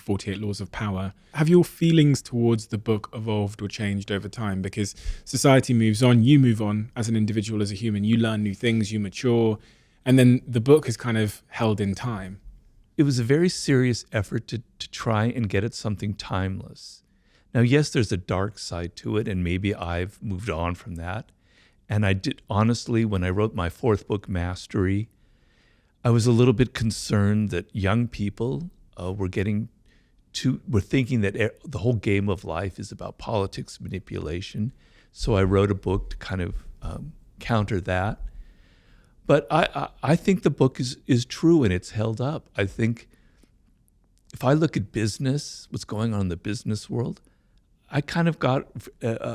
48 Laws of Power. Have your feelings towards the book evolved or changed over time? Because society moves on, you move on as an individual, as a human, you learn new things, you mature, and then the book is kind of held in time. It was a very serious effort to try and get at something timeless. Now, yes, there's a dark side to it, and maybe I've moved on from that. And I did, honestly, when I wrote my fourth book, Mastery, I was a little bit concerned that young people were thinking that the whole game of life is about politics manipulation. So I wrote a book to kind of counter that. But I think the book is true and it's held up. I think if I look at business, what's going on in the business world, I kind of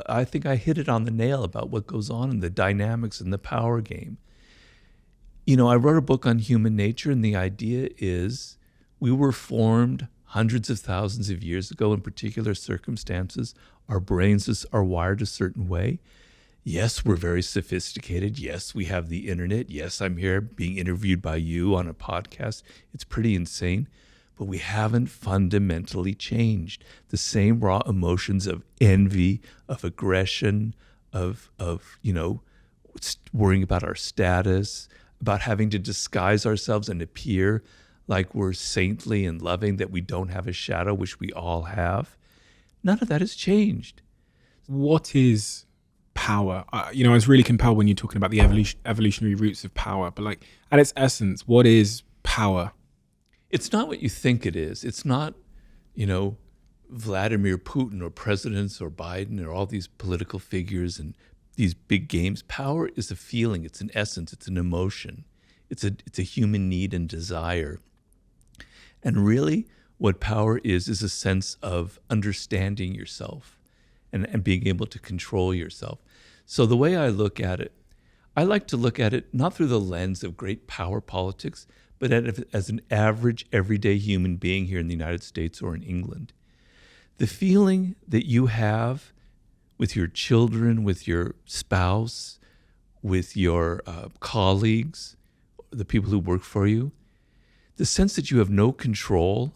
I think I hit it on the nail about what goes on in the dynamics and the power game. You know, I wrote a book on human nature, and the idea is we were formed hundreds of thousands of years ago in particular circumstances. Our brains are wired a certain way. Yes, we're very sophisticated. Yes, we have the internet. Yes, I'm here being interviewed by you on a podcast. It's pretty insane. But we haven't fundamentally changed. The same raw emotions of envy, of aggression, of worrying about our status, about having to disguise ourselves and appear like we're saintly and loving, that we don't have a shadow, which we all have. None of that has changed. What is power? I was really compelled when you're talking about the evolutionary roots of power, but like at its essence, what is power? It's not what you think it is. It's not, Vladimir Putin or presidents or Biden or all these political figures and these big games. Power is a feeling. It's an essence. It's an emotion. It's a human need and desire. And really what power is a sense of understanding yourself and being able to control yourself. So the way I look at it, I like to look at it not through the lens of great power politics, but as an average, everyday human being here in the United States or in England. The feeling that you have with your children, with your spouse, with your colleagues, the people who work for you, the sense that you have no control,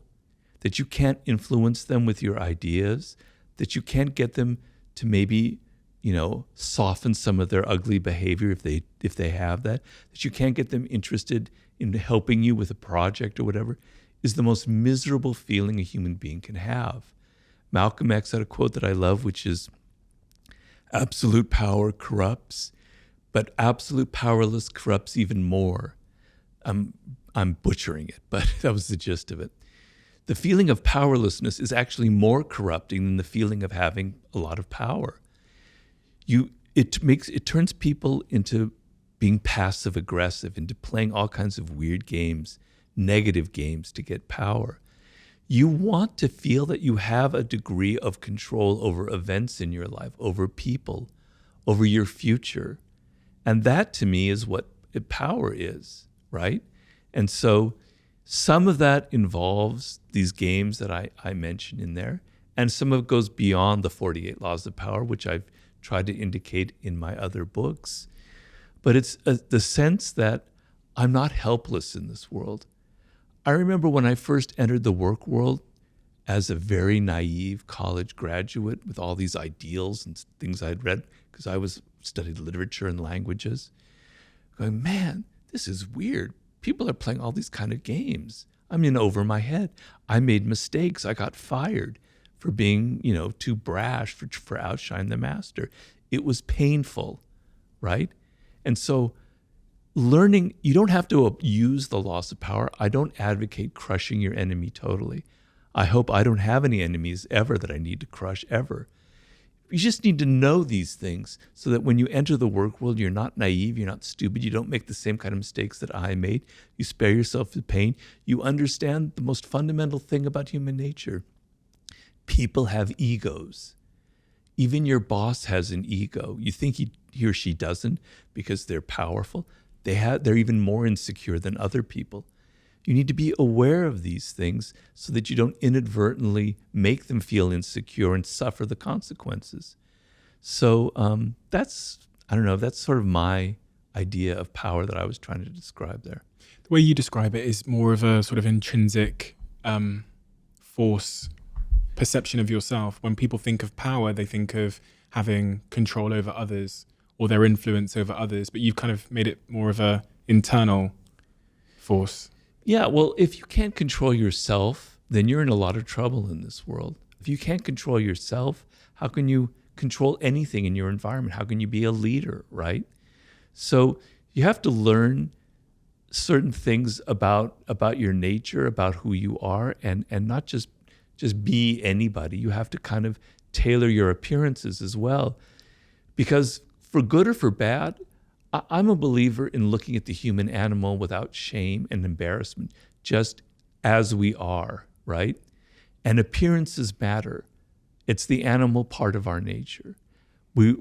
that you can't influence them with your ideas, that you can't get them to maybe soften some of their ugly behavior if they have that you can't get them interested in helping you with a project or whatever, is the most miserable feeling a human being can have. Malcolm X had a quote that I love, which is, absolute power corrupts, but absolute powerless corrupts even more. I'm butchering it, but that was the gist of it. The feeling of powerlessness is actually more corrupting than the feeling of having a lot of power. It turns people into being passive aggressive, into playing all kinds of weird games, negative games to get power. You want to feel that you have a degree of control over events in your life, over people, over your future. And that to me is what power is, right? And so some of that involves these games that I mentioned in there, and some of it goes beyond the 48 Laws of Power, which I've tried to indicate in my other books. But it's the sense that I'm not helpless in this world. I remember when I first entered the work world as a very naive college graduate with all these ideals and things I'd read, because I studied literature and languages, going, man, this is weird. People are playing all these kind of games. I'm in over my head. I made mistakes. I got fired for being, too brash, for outshine the master. It was painful, right? And so learning, you don't have to use the loss of power. I don't advocate crushing your enemy totally. I hope I don't have any enemies ever that I need to crush ever. You just need to know these things so that when you enter the work world, you're not naive, you're not stupid, you don't make the same kind of mistakes that I made. You spare yourself the pain. You understand the most fundamental thing about human nature. People have egos. Even your boss has an ego. You think he or she doesn't because they're powerful. They're even more insecure than other people. You need to be aware of these things so that you don't inadvertently make them feel insecure and suffer the consequences. So that's sort of my idea of power that I was trying to describe there. The way you describe it is more of a sort of intrinsic force perception of yourself. When people think of power, they think of having control over others or their influence over others, but you've kind of made it more of a internal force. Yeah, well, if you can't control yourself, then you're in a lot of trouble in this world. If you can't control yourself, how can you control anything in your environment? How can you be a leader, right? So you have to learn certain things about your nature, about who you are, and not just be anybody. You have to kind of tailor your appearances as well. Because for good or for bad, I'm a believer in looking at the human animal without shame and embarrassment, just as we are, right? And appearances matter. It's the animal part of our nature. We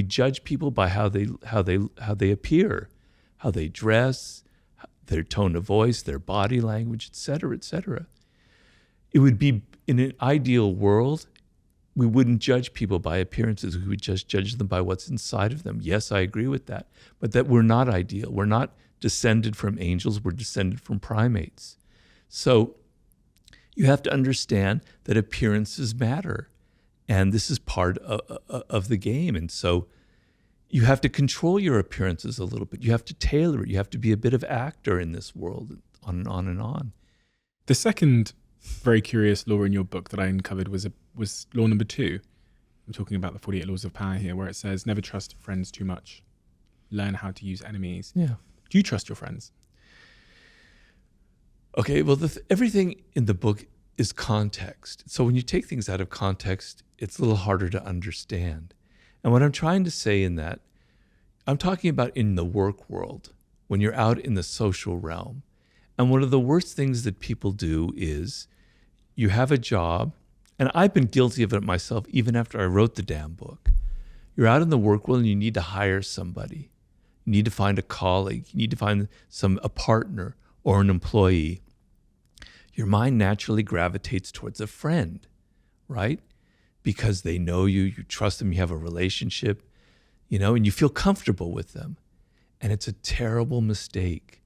judge people by how they appear, how they dress, their tone of voice, their body language, et cetera, et cetera. It would be, in an ideal world, we wouldn't judge people by appearances. We would just judge them by what's inside of them. Yes, I agree with that. But that we're not ideal. We're not descended from angels. We're descended from primates. So you have to understand that appearances matter. And this is part of the game. And so you have to control your appearances a little bit. You have to tailor it. You have to be a bit of actor in this world, on and on and on. The second very curious law in your book that I uncovered was law number 2. I'm talking about the 48 laws of power here, where it says, never trust friends too much. Learn how to use enemies. Yeah. Do you trust your friends? Okay, well, everything in the book is context. So when you take things out of context, it's a little harder to understand. And what I'm trying to say in that, I'm talking about in the work world, when you're out in the social realm. And one of the worst things that people do is you have a job, and I've been guilty of it myself even after I wrote the damn book. You're out in the work world and you need to hire somebody. You need to find a colleague. You need to find a partner or an employee. Your mind naturally gravitates towards a friend, right? Because they know you, you trust them, you have a relationship, and you feel comfortable with them. And it's a terrible mistake.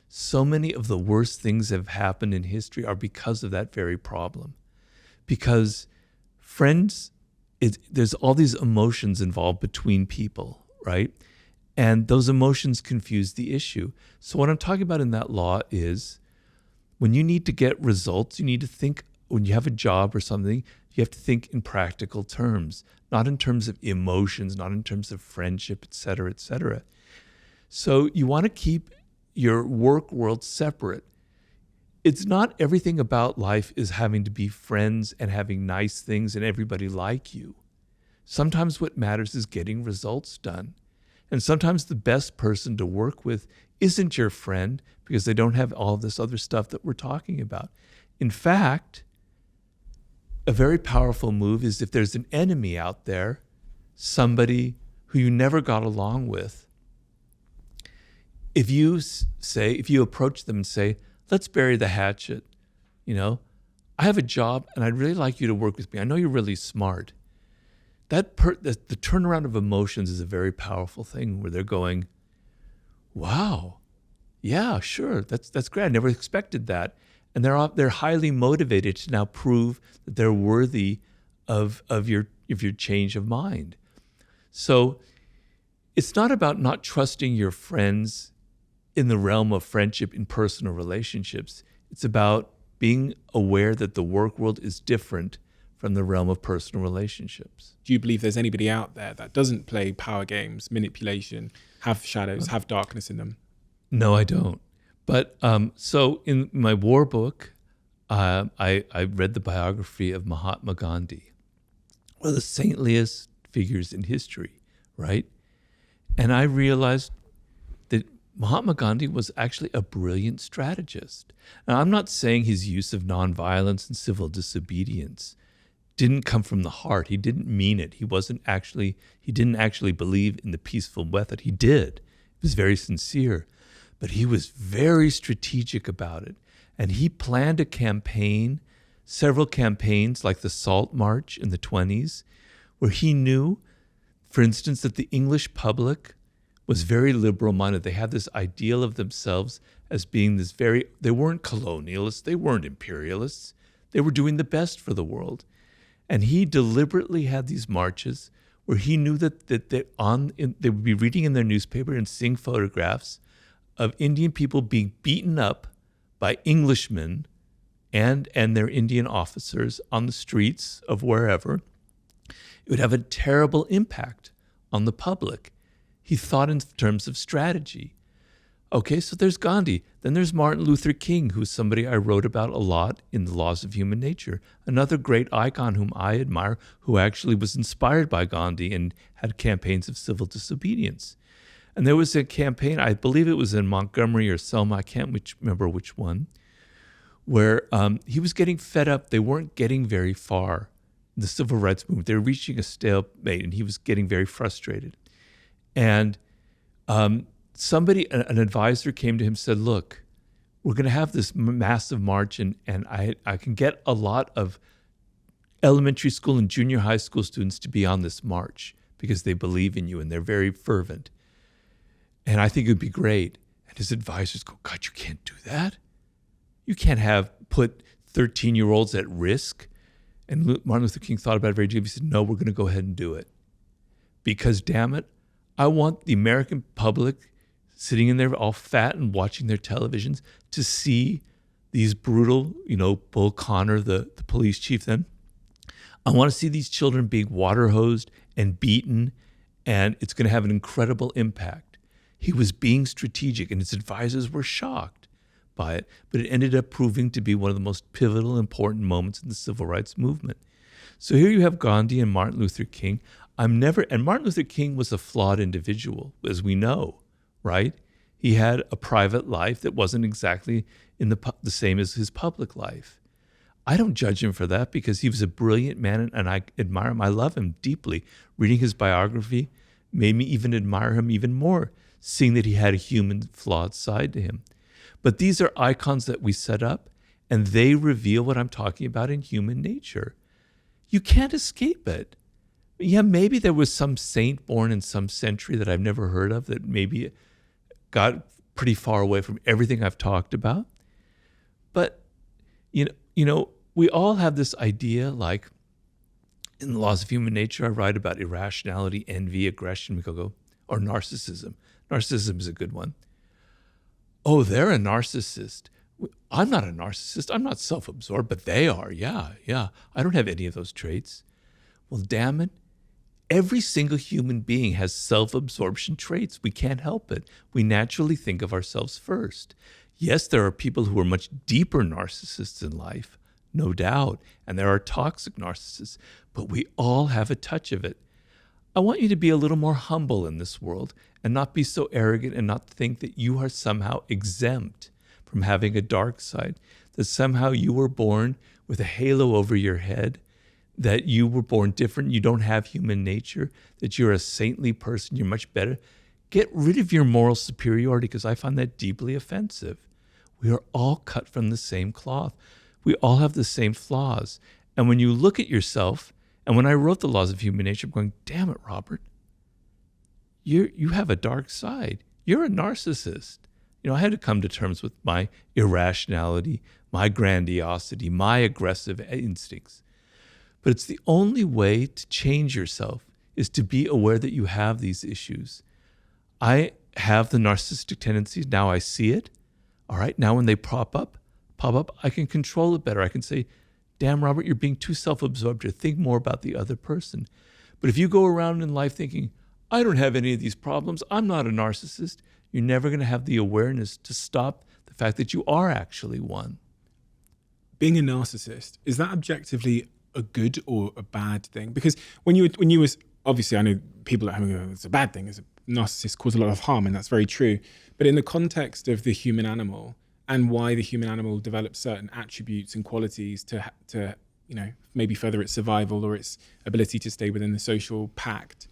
So many of the worst things that have happened in history are because of that very problem. Because friends, there's all these emotions involved between people, right? And those emotions confuse the issue. So what I'm talking about in that law is when you need to get results, you need to think, when you have a job or something, you have to think in practical terms, not in terms of emotions, not in terms of friendship, et cetera, et cetera. So you want to keep your work world separate. It's not everything about life is having to be friends and having nice things and everybody like you. Sometimes what matters is getting results done. And sometimes the best person to work with isn't your friend because they don't have all this other stuff that we're talking about. In fact, a very powerful move is if there's an enemy out there, somebody who you never got along with, if you approach them and say, let's bury the hatchet, I have a job and I'd really like you to work with me. I know you're really smart. The turnaround of emotions is a very powerful thing where they're going, wow, yeah, sure, that's great. I never expected that. And they're highly motivated to now prove that they're worthy of your change of mind. So it's not about not trusting your friends in the realm of friendship in personal relationships. It's about being aware that the work world is different from the realm of personal relationships. Do you believe there's anybody out there that doesn't play power games, manipulation, have shadows, have darkness in them? No, I don't. But so in my war book, I read the biography of Mahatma Gandhi, one of the saintliest figures in history, right? And I realized that Mahatma Gandhi was actually a brilliant strategist. Now, I'm not saying his use of nonviolence and civil disobedience didn't come from the heart. He didn't mean it. He didn't actually believe in the peaceful method. He did. It was very sincere. But he was very strategic about it. And he planned a campaign, several campaigns like the Salt March in the 1920s, where he knew, for instance, that the English public was very liberal-minded. They had this ideal of themselves as being they weren't colonialists, they weren't imperialists. They were doing the best for the world. And he deliberately had these marches where he knew that they would be reading in their newspaper and seeing photographs of Indian people being beaten up by Englishmen and their Indian officers on the streets of wherever. It would have a terrible impact on the public. He thought in terms of strategy. Okay, so there's Gandhi. Then there's Martin Luther King, who's somebody I wrote about a lot in The Laws of Human Nature. Another great icon whom I admire, who actually was inspired by Gandhi and had campaigns of civil disobedience. And there was a campaign, I believe it was in Montgomery or Selma, I can't remember which one, where he was getting fed up. They weren't getting very far in the civil rights movement. They were reaching a stalemate, and he was getting very frustrated. And an advisor came to him and said, look, we're going to have this massive march, and I can get a lot of elementary school and junior high school students to be on this march because they believe in you and they're very fervent. And I think it would be great. And his advisors go, God, you can't do that. You can't put 13-year-olds at risk. And Martin Luther King thought about it very deeply. He said, no, we're going to go ahead and do it. Because, damn it, I want the American public sitting in there all fat and watching their televisions to see these brutal, Bull Connor, the police chief then. I want to see these children being water hosed and beaten, and it's going to have an incredible impact. He was being strategic, and his advisors were shocked by it, but it ended up proving to be one of the most pivotal, important moments in the civil rights movement. So here you have Gandhi and Martin Luther King. And Martin Luther King was a flawed individual, as we know, right? He had a private life that wasn't exactly the same as his public life. I don't judge him for that because he was a brilliant man, and I admire him. I love him deeply. Reading his biography made me even admire him even more, seeing that he had a human, flawed side to him. But these are icons that we set up, and they reveal what I'm talking about in human nature. You can't escape it. Yeah, maybe there was some saint born in some century that I've never heard of that maybe got pretty far away from everything I've talked about. But, we all have this idea, like in The Laws of Human Nature, I write about irrationality, envy, aggression, or narcissism. Narcissism is a good one. Oh, they're a narcissist. I'm not a narcissist. I'm not self-absorbed, but they are. Yeah. I don't have any of those traits. Well, damn it. Every single human being has self-absorption traits. We can't help it. We naturally think of ourselves first. Yes, there are people who are much deeper narcissists in life, no doubt, and there are toxic narcissists, but we all have a touch of it. I want you to be a little more humble in this world and not be so arrogant and not think that you are somehow exempt from having a dark side, that somehow you were born with a halo over your head, that you were born different, you don't have human nature, that you're a saintly person, you're much better. Get rid of your moral superiority because I find that deeply offensive. We are all cut from the same cloth. We all have the same flaws. And when you look at yourself, and when I wrote The Laws of Human Nature, I'm going, damn it, Robert, you have a dark side. You're a narcissist. I had to come to terms with my irrationality, my grandiosity, my aggressive instincts. But it's the only way to change yourself is to be aware that you have these issues. I have the narcissistic tendencies. Now I see it. All right. Now when they pop up, I can control it better. I can say, damn, Robert, you're being too self-absorbed to think more about the other person. But if you go around in life thinking, I don't have any of these problems, I'm not a narcissist, you're never going to have the awareness to stop the fact that you are actually one. Being a narcissist, is that objectively a good or a bad thing? Because when you was obviously, I know people at home go, it's a bad thing. As a narcissist cause a lot of harm, and that's very true. But in the context of the human animal and why the human animal develops certain attributes and qualities to maybe further its survival or its ability to stay within the social pact,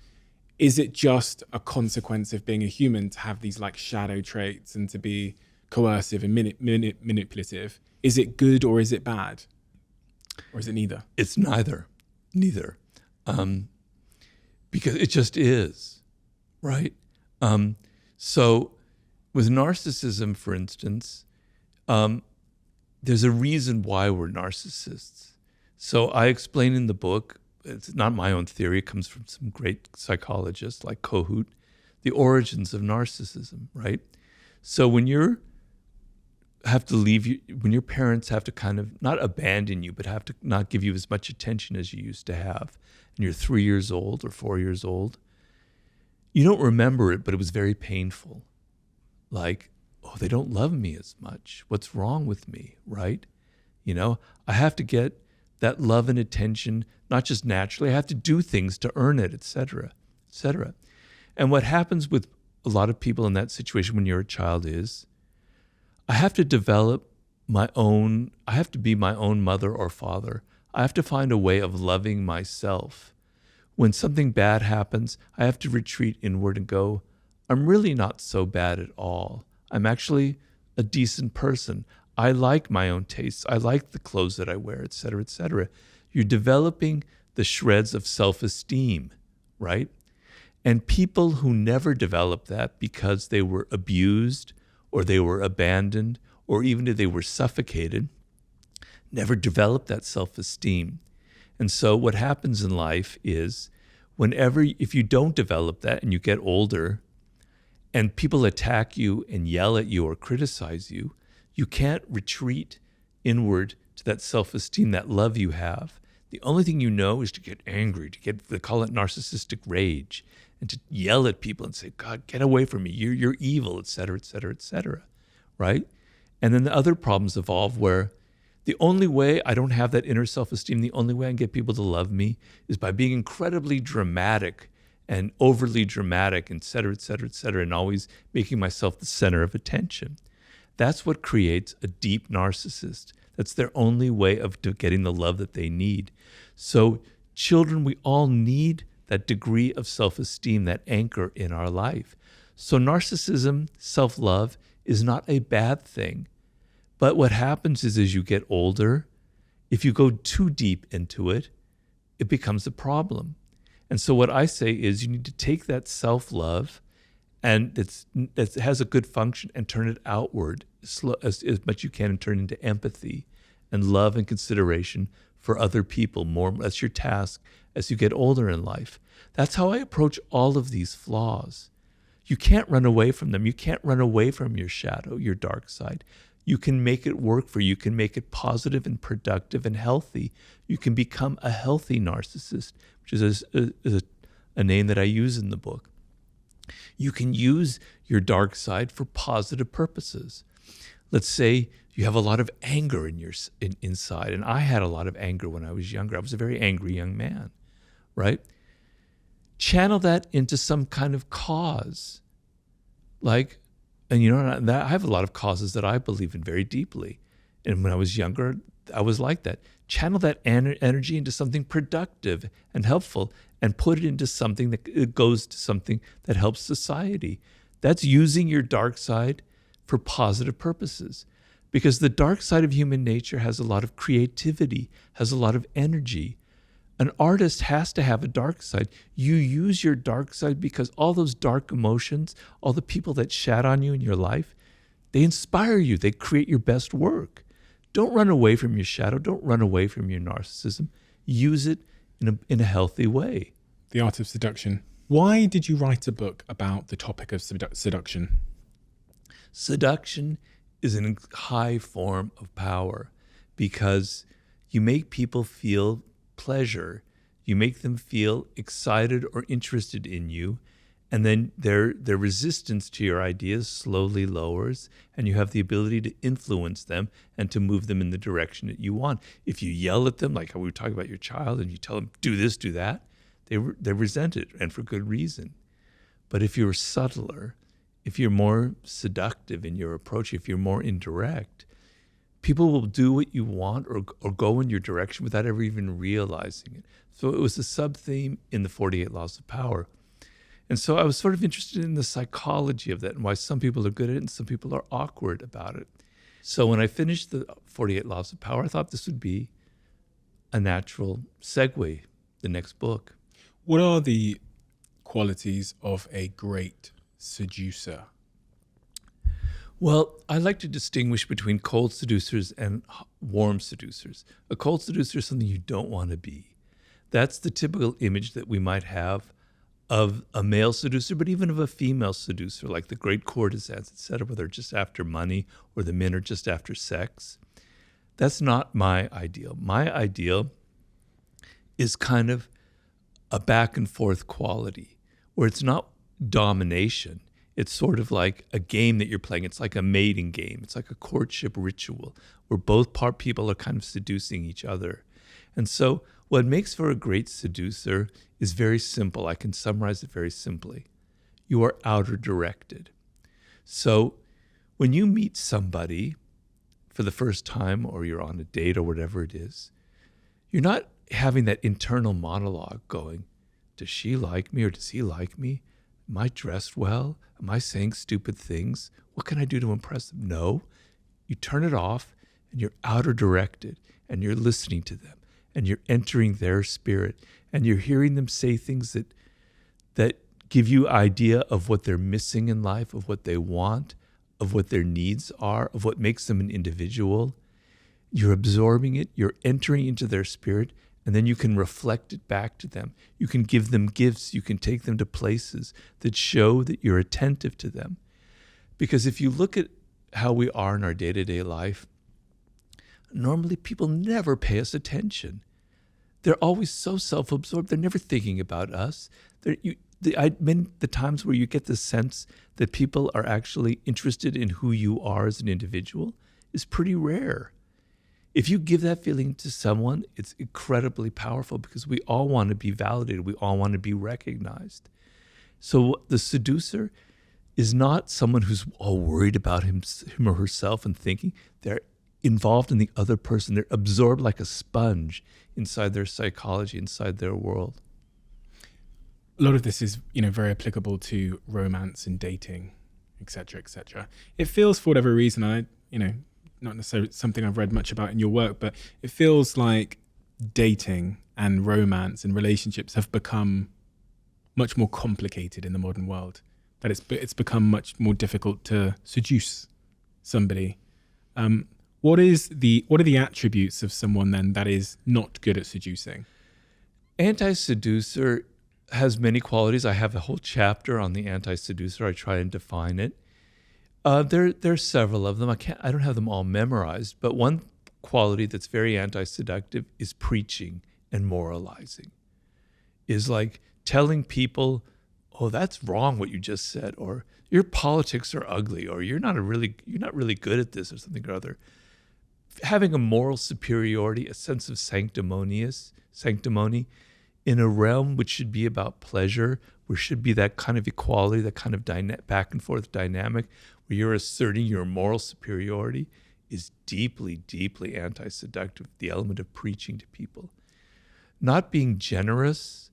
is it just a consequence of being a human to have these like shadow traits and to be coercive and manipulative? Is it good or is it bad? Or is it neither? It's neither. Because it just is, right? So with narcissism, for instance, there's a reason why we're narcissists. So I explain in the book, it's not my own theory, it comes from some great psychologists like Kohut, the origins of narcissism, right? So when you have to leave you, when your parents have to kind of not abandon you, but have to not give you as much attention as you used to have, and you're 3 years old or 4 years old, you don't remember it, but it was very painful. Like, oh, they don't love me as much. What's wrong with me, right? You know, I have to get that love and attention, not just naturally, I have to do things to earn it, et cetera, et cetera. And what happens with a lot of people in that situation when you're a child is, I have to develop I have to be my own mother or father. I have to find a way of loving myself. When something bad happens, I have to retreat inward and go, I'm really not so bad at all. I'm actually a decent person. I like my own tastes. I like the clothes that I wear, et cetera, et cetera. You're developing the shreds of self-esteem, right? And people who never develop that because they were abused or they were abandoned or even if they were suffocated, never develop that self-esteem. And so what happens in life is if you don't develop that and you get older and people attack you and yell at you or criticize you, you can't retreat inward to that self-esteem, that love you have. The only thing you know is to get angry, they call it narcissistic rage, and to yell at people and say, God, get away from me, you're evil, et cetera, et cetera, et cetera, right? And then the other problems evolve where the only way I don't have that inner self-esteem, the only way I can get people to love me is by being incredibly dramatic and overly dramatic, et cetera, et cetera, et cetera, and always making myself the center of attention. That's what creates a deep narcissist. That's their only way of getting the love that they need. So children, we all need that degree of self-esteem, that anchor in our life. So narcissism, self-love, is not a bad thing. But what happens is as you get older, if you go too deep into it, it becomes a problem. And so what I say is you need to take that self-love and that has a good function and turn it outward as much as you can and turn it into empathy and love and consideration for other people. That's your task as you get older in life. That's how I approach all of these flaws. You can't run away from them. You can't run away from your shadow, your dark side. You can make it work for you. You can make it positive and productive and healthy. You can become a healthy narcissist, which is a name that I use in the book. You can use your dark side for positive purposes. Let's say you have a lot of anger inside, and I had a lot of anger when I was younger. I was a very angry young man, right? Channel that into some kind of cause. And I have a lot of causes that I believe in very deeply. And when I was younger, I was like that. Channel that energy into something productive and helpful and put it into something that goes to something that helps society. That's using your dark side for positive purposes. Because the dark side of human nature has a lot of creativity, has a lot of energy. An artist has to have a dark side. You use your dark side because all those dark emotions, all the people that shat on you in your life, they inspire you. They create your best work. Don't run away from your shadow. Don't run away from your narcissism. Use it in a healthy way. The Art of Seduction. Why did you write a book about the topic of seduction? Seduction is a high form of power because you make people feel pleasure. You make them feel excited or interested in you, and then their resistance to your ideas slowly lowers, and you have the ability to influence them and to move them in the direction that you want. If you yell at them, like how we were talking about your child, and you tell them, do this, do that, they resent it, and for good reason. But if you're subtler, if you're more seductive in your approach, if you're more indirect, people will do what you want or go in your direction without ever even realizing it. So it was a sub-theme in the 48 Laws of Power. And so I was sort of interested in the psychology of that and why some people are good at it and some people are awkward about it. So when I finished the 48 Laws of Power, I thought this would be a natural segue, the next book. What are the qualities of a great seducer? Well, I like to distinguish between cold seducers and warm seducers. A cold seducer is something you don't want to be. That's the typical image that we might have of a male seducer, but even of a female seducer, like the great courtesans, etc., where they're just after money or the men are just after sex. That's not my ideal. My ideal is kind of a back and forth quality where it's not domination. It's sort of like a game that you're playing. It's like a mating game. It's like a courtship ritual where both people are kind of seducing each other. And so what makes for a great seducer is very simple. I can summarize it very simply. You are outer directed. So when you meet somebody for the first time or you're on a date or whatever it is, you're not having that internal monologue going, does she like me or does he like me? Am I dressed well? Am I saying stupid things? What can I do to impress them? No. You turn it off and you're outer directed and you're listening to them and you're entering their spirit and you're hearing them say things that give you idea of what they're missing in life, of what they want, of what their needs are, of what makes them an individual. You're absorbing it, you're entering into their spirit, and then you can reflect it back to them. You can give them gifts. You can take them to places that show that you're attentive to them. Because if you look at how we are in our day-to-day life, normally people never pay us attention. They're always so self-absorbed. They're never thinking about us. The times where you get the sense that people are actually interested in who you are as an individual is pretty rare. If you give that feeling to someone, it's incredibly powerful because we all want to be validated. We all want to be recognized. So the seducer is not someone who's all worried about him or herself and thinking. They're involved in the other person. They're absorbed like a sponge inside their psychology, inside their world. A lot of this is, very applicable to romance and dating, etc., etc. It feels, for whatever reason, not necessarily something I've read much about in your work, but it feels like dating and romance and relationships have become much more complicated in the modern world. That it's become much more difficult to seduce somebody. What are the attributes of someone then that is not good at seducing? Anti-seducer has many qualities. I have a whole chapter on the anti-seducer. I try and define it. There's several of them. I don't have them all memorized, but one quality that's very anti-seductive is preaching and moralizing. Is like telling people, "Oh, that's wrong what you just said," or "Your politics are ugly," or you're not really good at this," or something or other. Having a moral superiority, a sense of sanctimony in a realm which should be about pleasure, where should be that kind of equality, that kind of back and forth dynamic, where you're asserting your moral superiority, is deeply, deeply anti-seductive, the element of preaching to people. Not being generous,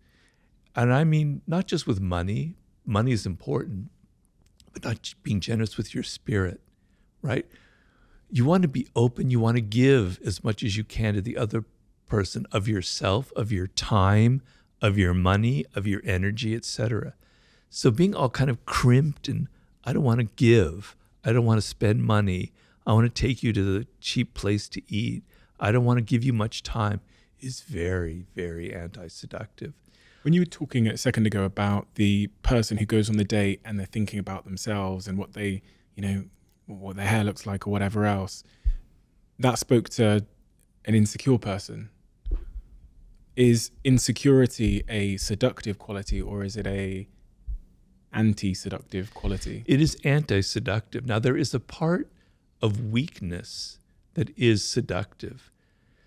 and I mean not just with money is important, but not being generous with your spirit, right? You want to be open, you want to give as much as you can to the other person of yourself, of your time, of your money, of your energy, etc. So being all kind of crimped and I don't want to give, I don't want to spend money, I want to take you to the cheap place to eat, I don't want to give you much time, is very, very anti-seductive. When you were talking a second ago about the person who goes on the date and they're thinking about themselves and what they, what their hair looks like or whatever else, that spoke to an insecure person. Is insecurity a seductive quality or is it a anti-seductive quality? It is anti-seductive. Now, there is a part of weakness that is seductive.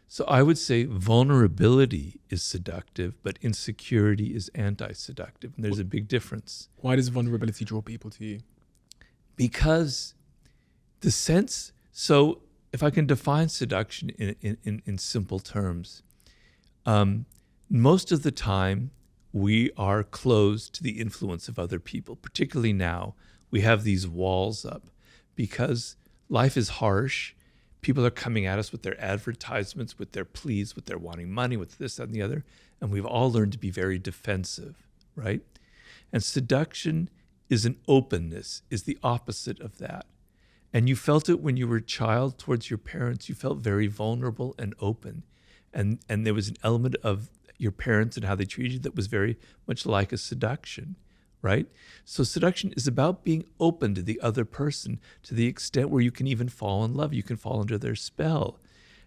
So I would say vulnerability is seductive, but insecurity is anti-seductive. And there's a big difference. Why does vulnerability draw people to you? Because the sense, so if I can define seduction in simple terms, most of the time we are closed to the influence of other people, particularly now. We have these walls up because life is harsh. People are coming at us with their advertisements, with their pleas, with their wanting money, with this, that, and the other. And we've all learned to be very defensive, right? And seduction is an openness, is the opposite of that. And you felt it when you were a child towards your parents. You felt very vulnerable and open. And there was an element of your parents and how they treated you that was very much like a seduction, right? So seduction is about being open to the other person to the extent where you can even fall in love. You can fall under their spell.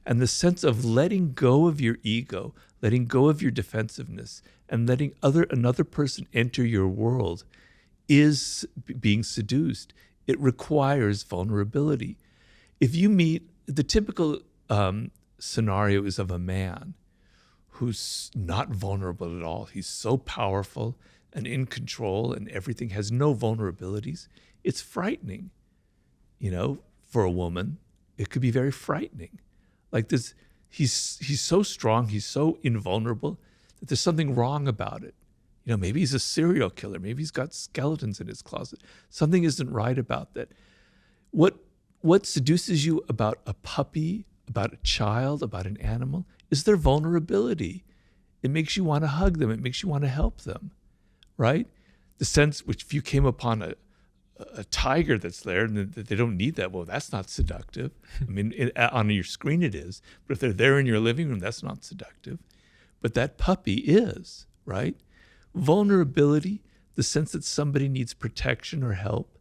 And the sense of letting go of your ego, letting go of your defensiveness, and letting another person enter your world is being seduced. It requires vulnerability. If you meet, the typical scenario is of a man who's not vulnerable at all. He's so powerful and in control and everything, has no vulnerabilities. It's frightening. For a woman, it could be very frightening. Like this, he's so strong, he's so invulnerable that there's something wrong about it. Maybe he's a serial killer. Maybe he's got skeletons in his closet. Something isn't right about that. What seduces you about a puppy, about a child, about an animal, is their vulnerability. It makes you want to hug them. It makes you want to help them, right? The sense which if you came upon a tiger that's there and they don't need that, well, that's not seductive. I mean, on your screen it is, but if they're there in your living room, that's not seductive. But that puppy is, right? Vulnerability, the sense that somebody needs protection or help,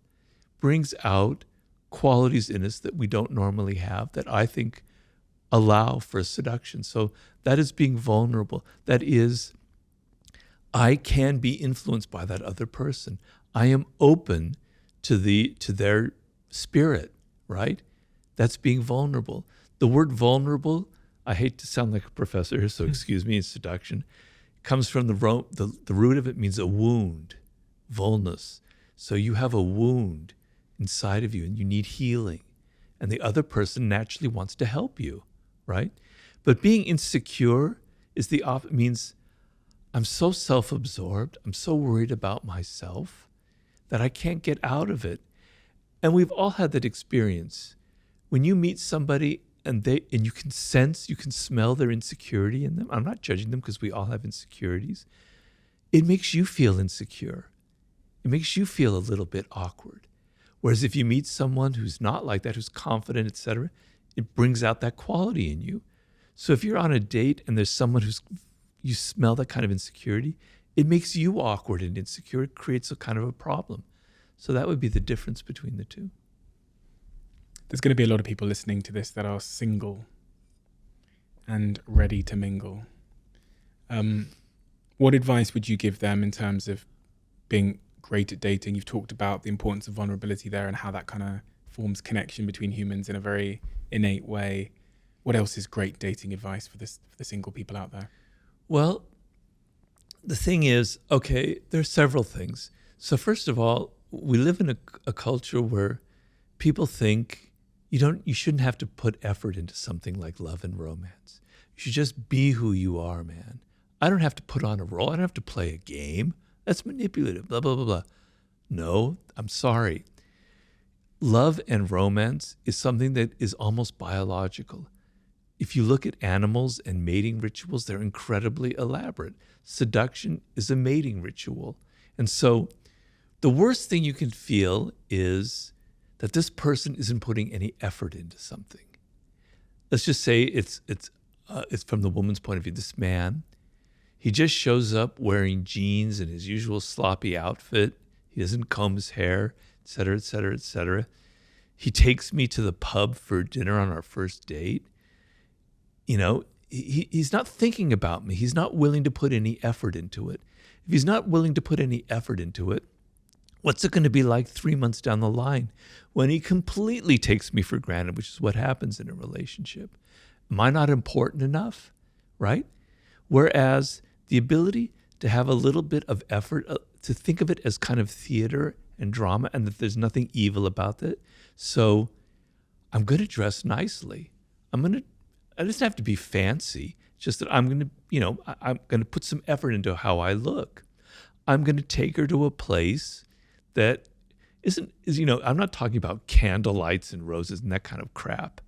brings out qualities in us that we don't normally have that I think allow for seduction. So that is being vulnerable. That is, I can be influenced by that other person. I am open to their spirit, right? That's being vulnerable. The word vulnerable, I hate to sound like a professor here, so excuse me, in seduction, comes from the root of it means a wound, vulnus. So you have a wound inside of you and you need healing. And the other person naturally wants to help you, right? But being insecure is means I'm so self-absorbed, I'm so worried about myself that I can't get out of it. And we've all had that experience. When you meet somebody and you can sense, you can smell their insecurity in them. I'm not judging them because we all have insecurities. It makes you feel insecure. It makes you feel a little bit awkward. Whereas if you meet someone who's not like that, who's confident, etc., it brings out that quality in you. So if you're on a date and there's someone you smell that kind of insecurity, it makes you awkward and insecure. It creates a kind of a problem. So that would be the difference between the two. There's going to be a lot of people listening to this that are single and ready to mingle. What advice would you give them in terms of being great at dating? You've talked about the importance of vulnerability there and how that kind of forms connection between humans in a very innate way. What else is great dating advice for the single people out there? Well, the thing is, okay, there's several things. So first of all, we live in a culture where people think you shouldn't have to put effort into something like love and romance. You should just be who you are, man. I don't have to put on a role. I don't have to play a game. That's manipulative, blah, blah, blah, blah. No, I'm sorry. Love and romance is something that is almost biological. If you look at animals and mating rituals, they're incredibly elaborate. Seduction is a mating ritual. And so the worst thing you can feel is that this person isn't putting any effort into something. Let's just say it's from the woman's point of view. This man, he just shows up wearing jeans and his usual sloppy outfit. He doesn't comb his hair, et cetera, et cetera, et cetera. He takes me to the pub for dinner on our first date. He's not thinking about me. He's not willing to put any effort into it. If he's not willing to put any effort into it, what's it going to be like 3 months down the line when he completely takes me for granted, which is what happens in a relationship? Am I not important enough, right? Whereas the ability to have a little bit of effort, to think of it as kind of theater and drama, and that there's nothing evil about that. So I'm going to dress nicely. I just have to be fancy. It's just that I'm going to put some effort into how I look. I'm going to take her to a place that I'm not talking about candle lights and roses and that kind of crap.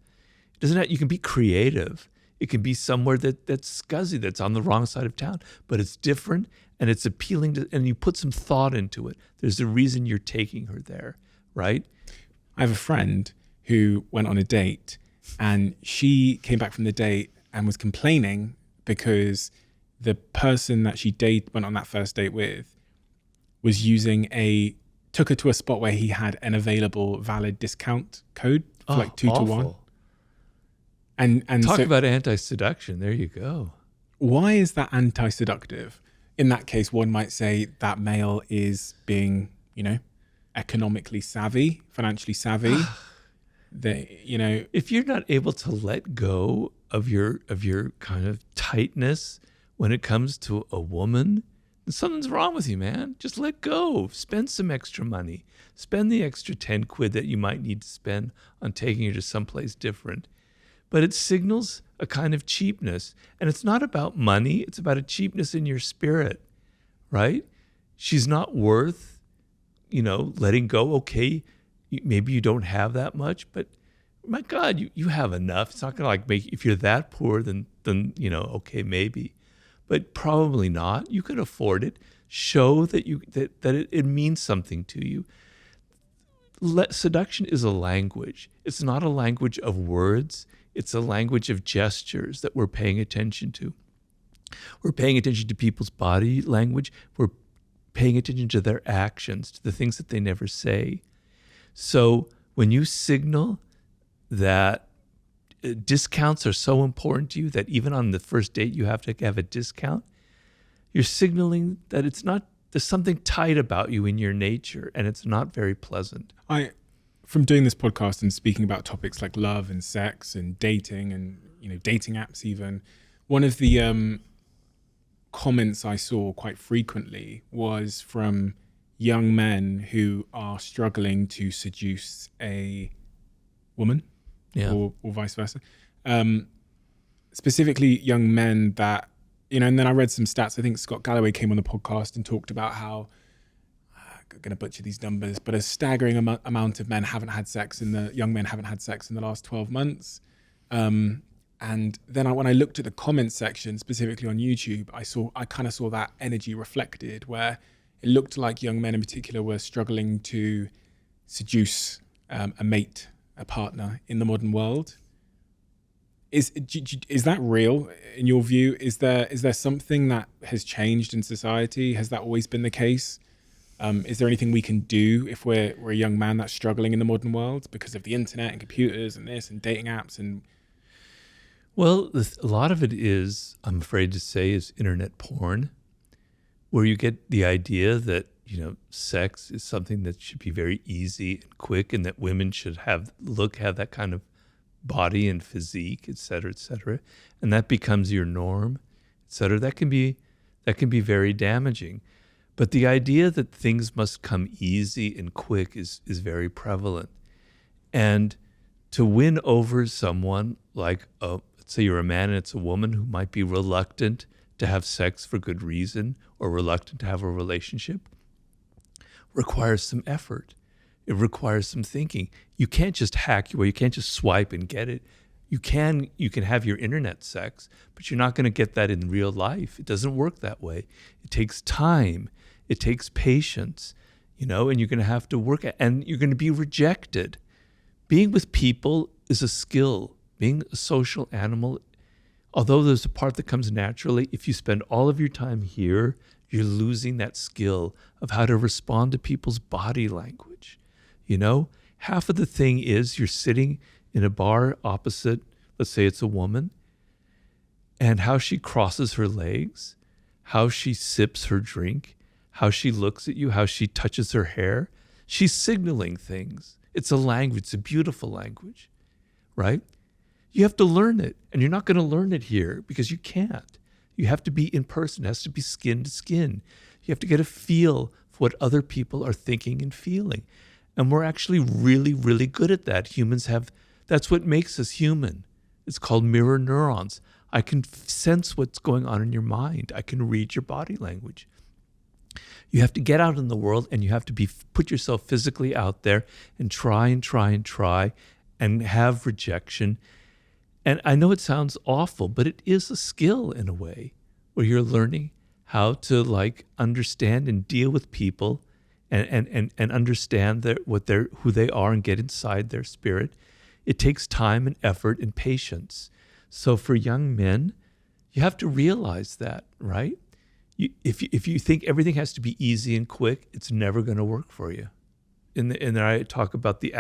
You can be creative. It can be somewhere that's scuzzy, that's on the wrong side of town, but it's different and it's appealing to, and you put some thought into it. There's a reason you're taking her there, right? I have a friend who went on a date, and she came back from the date and was complaining because the person that she went on that first date with was took her to a spot where he had an available valid discount code for like 2 to 1. And Talk about anti-seduction. There you go. Why is that anti-seductive? In that case, one might say that male is being, economically savvy, financially savvy. If you're not able to let go of your kind of tightness when it comes to a woman, then something's wrong with you, man. Just let go. Spend some extra money. Spend the extra 10 quid that you might need to spend on taking her to someplace different. But it signals a kind of cheapness. And it's not about money. It's about a cheapness in your spirit, right? She's not worth, letting go. Okay, maybe you don't have that much, but my God, you have enough. It's not going to if you're that poor, then okay, maybe. But probably not. You can afford it. Show that it means something to you. Seduction is a language. It's not a language of words. It's a language of gestures that we're paying attention to. We're paying attention to people's body language. We're paying attention to their actions, to the things that they never say. So when you signal that discounts are so important to you that even on the first date you have to have a discount, you're signaling that there's something tight about you in your nature, and it's not very pleasant. From doing this podcast and speaking about topics like love and sex and dating and dating apps even, one of the comments I saw quite frequently was from young men who are struggling to seduce a woman, or vice versa. Specifically young men that, and then I read some stats. I think Scott Galloway came on the podcast and talked about how, I'm going to butcher these numbers, but a staggering amount of young men haven't had sex in the last 12 months. And then when I looked at the comments section, specifically on YouTube, I kind of saw that energy reflected, where it looked like young men in particular were struggling to seduce a mate, a partner in the modern world. Is that real in your view? Is there something that has changed in society? Has that always been the case? Is there anything we can do if we're a young man that's struggling in the modern world because of the internet and computers and this and dating apps? And well, a lot of it is, I'm afraid to say, is internet porn, where you get the idea that sex is something that should be very easy and quick, and that women should have that kind of body and physique, et cetera, and that becomes your norm, et cetera. That can be very damaging. But the idea that things must come easy and quick is very prevalent. And to win over someone like, let's say you're a man and it's a woman who might be reluctant to have sex for good reason or reluctant to have a relationship, requires some effort. It requires some thinking. You can't just hack your way. You can't just swipe and get it. You can have your internet sex, but you're not going to get that in real life. It doesn't work that way. It takes time. It takes patience, and you're going to have to work at, and you're going to be rejected. Being with people is a skill. Being a social animal, although there's a part that comes naturally, if you spend all of your time here, you're losing that skill of how to respond to people's body language. Half of the thing is you're sitting in a bar opposite, let's say it's a woman, and how she crosses her legs, how she sips her drink, how she looks at you, how she touches her hair. She's signaling things. It's a language. It's a beautiful language, right? You have to learn it, and you're not going to learn it here because you can't. You have to be in person. It has to be skin to skin. You have to get a feel for what other people are thinking and feeling. And we're actually really, really good at that. That's what makes us human. It's called mirror neurons. I can sense what's going on in your mind. I can read your body language. You have to get out in the world, and you have to put yourself physically out there and try and have rejection. And I know it sounds awful, but it is a skill in a way, where you're learning how to understand and deal with people and understand who they are and get inside their spirit It takes time and effort and patience. So for young men, you have to realize that, right? If you think everything has to be easy and quick, it's never going to work for you. And I talk about the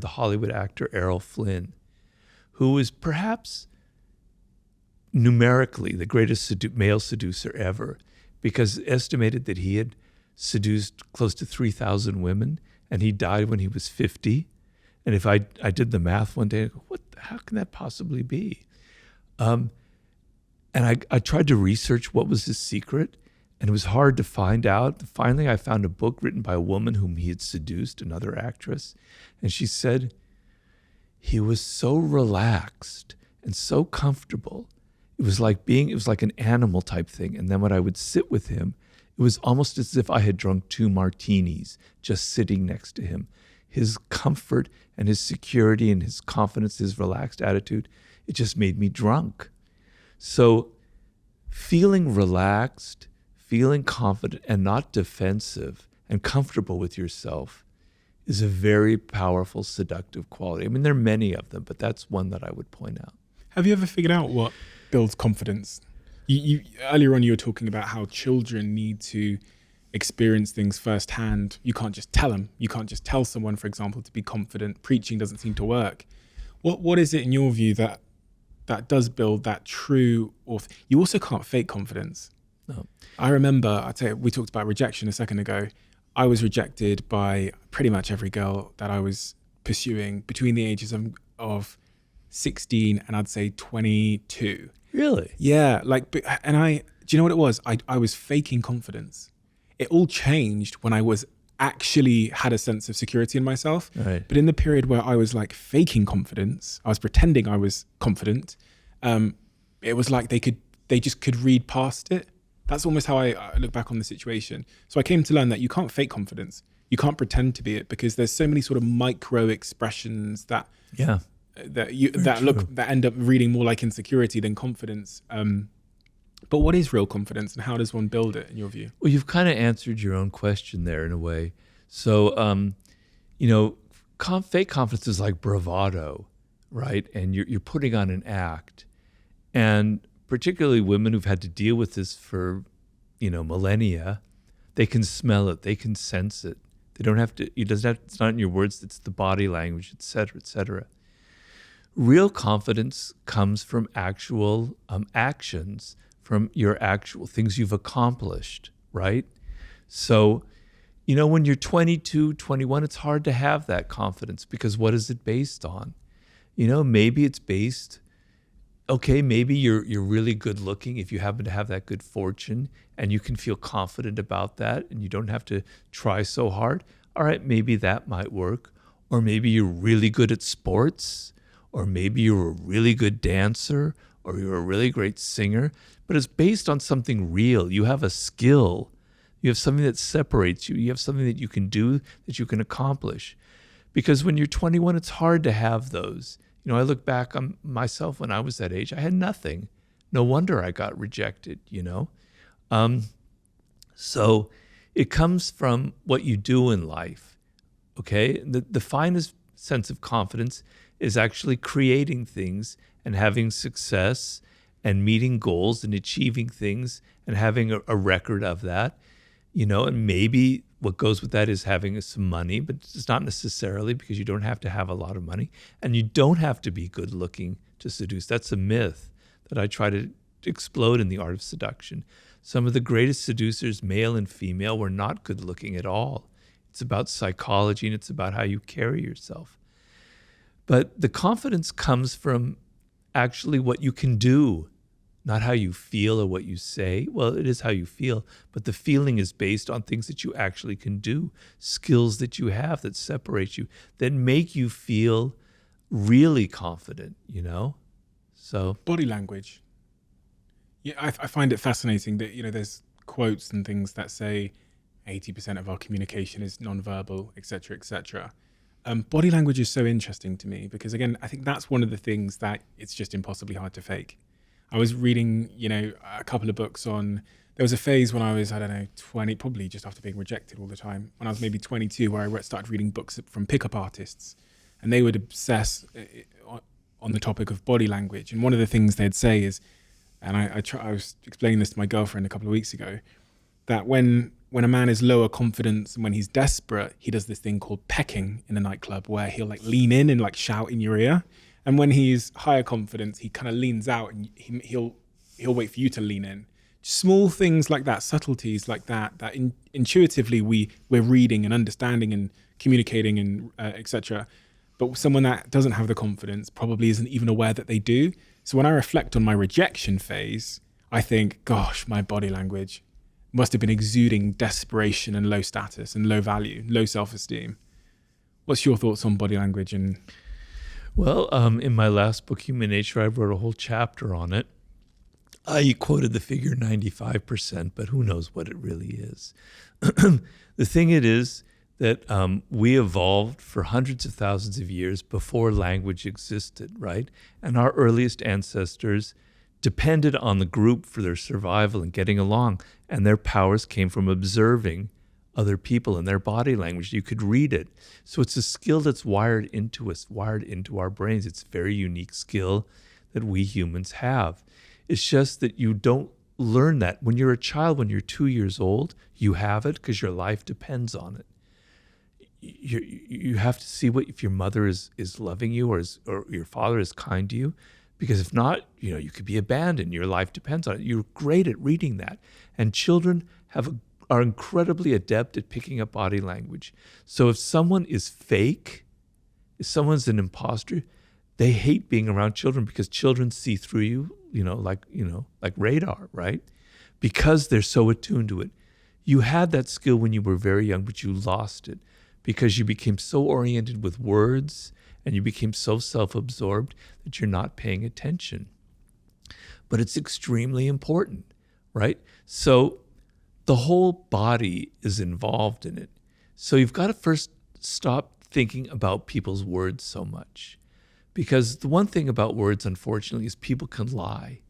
Hollywood actor Errol Flynn, who is perhaps numerically the greatest male seducer ever, because it's estimated that he had seduced close to 3,000 women, and he died when he was 50. And if I did the math one day, I go, how can that possibly be? And I tried to research what was his secret, and it was hard to find out. Finally, I found a book written by a woman whom he had seduced, another actress, and she said he was so relaxed and so comfortable. It was like an animal type thing. And then when I would sit with him, it was almost as if I had drunk 2 martinis just sitting next to him. His comfort and his security and his confidence, his relaxed attitude, it just made me drunk. So feeling relaxed, feeling confident and not defensive and comfortable with yourself is a very powerful seductive quality. I mean, there are many of them, but that's one that I would point out. Have you ever figured out what builds confidence? You earlier on, you were talking about how children need to experience things firsthand. You can't just tell them. You can't just tell someone, for example, to be confident. Preaching doesn't seem to work. What is it in your view that does build that true, you also can't fake confidence? No. I remember, we talked about rejection a second ago. I was rejected by pretty much every girl that I was pursuing between the ages of 16 and I'd say 22. Really? Yeah. Do you know what it was? I was faking confidence. It all changed when I was actually had a sense of security in myself. Right. But in the period where I was like faking confidence, I was pretending I was confident. It was like they just could read past it. That's almost how I look back on the situation. So I came to learn that you can't fake confidence. You can't pretend to be it, because there's so many sort of micro expressions that end up reading more like insecurity than confidence. But what is real confidence, and how does one build it in your view? Well, you've kind of answered your own question there in a way. So, fake confidence is like bravado, right? And you're putting on an act. And particularly women who've had to deal with this for, millennia, they can smell it, they can sense it. They don't have to, it's not in your words, it's the body language, et cetera, et cetera. Real confidence comes from actual actions, from your actual things you've accomplished, right? So, when you're 22, 21, it's hard to have that confidence, because what is it based on? Maybe it's based, maybe you're really good looking if you happen to have that good fortune and you can feel confident about that and you don't have to try so hard. All right, maybe that might work. Or maybe you're really good at sports, or maybe you're a really good dancer, or you're a really great singer, but it's based on something real. You have a skill. You have something that separates you. You have something that you can do, that you can accomplish. Because when you're 21, it's hard to have those. I look back on myself when I was that age. I had nothing. No wonder I got rejected, So it comes from what you do in life, okay? The finest sense of confidence is actually creating things and having success and meeting goals and achieving things and having a record of that, and maybe what goes with that is having some money, but it's not necessarily, because you don't have to have a lot of money, and you don't have to be good looking to seduce. That's a myth that I try to explode in the Art of Seduction. Some of the greatest seducers, male and female, were not good looking at all. It's about psychology, and it's about how you carry yourself. But the confidence comes from actually what you can do, not how you feel or what you say. Well, it is how you feel, but the feeling is based on things that you actually can do, skills that you have that separate you, that make you feel really confident, So body language. Yeah, I find it fascinating that, there's quotes and things that say 80% of our communication is nonverbal, et cetera, et cetera. Body language is so interesting to me because, again, I think that's one of the things that it's just impossibly hard to fake. I was reading, a couple of books on, there was a phase when I was, 20, probably just after being rejected all the time, when I was maybe 22, where I started reading books from pickup artists. and they would obsess on the topic of body language. And one of the things they'd say is, and I was explaining this to my girlfriend a couple of weeks ago, that when a man is lower confidence and when he's desperate, he does this thing called pecking in a nightclub, where he'll like lean in and like shout in your ear. And when he's higher confidence, he kind of leans out and he'll wait for you to lean in. Small things like that, subtleties like that intuitively we're reading and understanding and communicating and etc. But someone that doesn't have the confidence probably isn't even aware that they do. So when I reflect on my rejection phase, I think, gosh, my body language must have been exuding desperation and low status and low value, low self-esteem. What's your thoughts on body language? And well, in my last book, Human Nature, I wrote a whole chapter on it. I quoted the figure 95%, but who knows what it really is. The thing it is that we evolved for hundreds of thousands of years before language existed, right? And our earliest ancestors depended on the group for their survival and getting along, and their powers came from observing other people and their body language. You could read it. So it's a skill that's wired into us, wired into our brains. It's a very unique skill that we humans have. It's just that you don't learn that. When you're a child, when you're 2 years old, you have it because your life depends on it. You have to see what if your mother is loving you or your father is kind to you, because if not, you could be abandoned. Your life depends on it. You're great at reading that, and children are incredibly adept at picking up body language. So if someone is fake, if someone's an imposter, they hate being around children because children see through you, like radar, right? Because they're so attuned to it. You had that skill when you were very young, but you lost it because you became so oriented with words and you became so self-absorbed that you're not paying attention. But it's extremely important, right? So the whole body is involved in it. So you've got to first stop thinking about people's words so much. Because the one thing about words, unfortunately, is people can lie.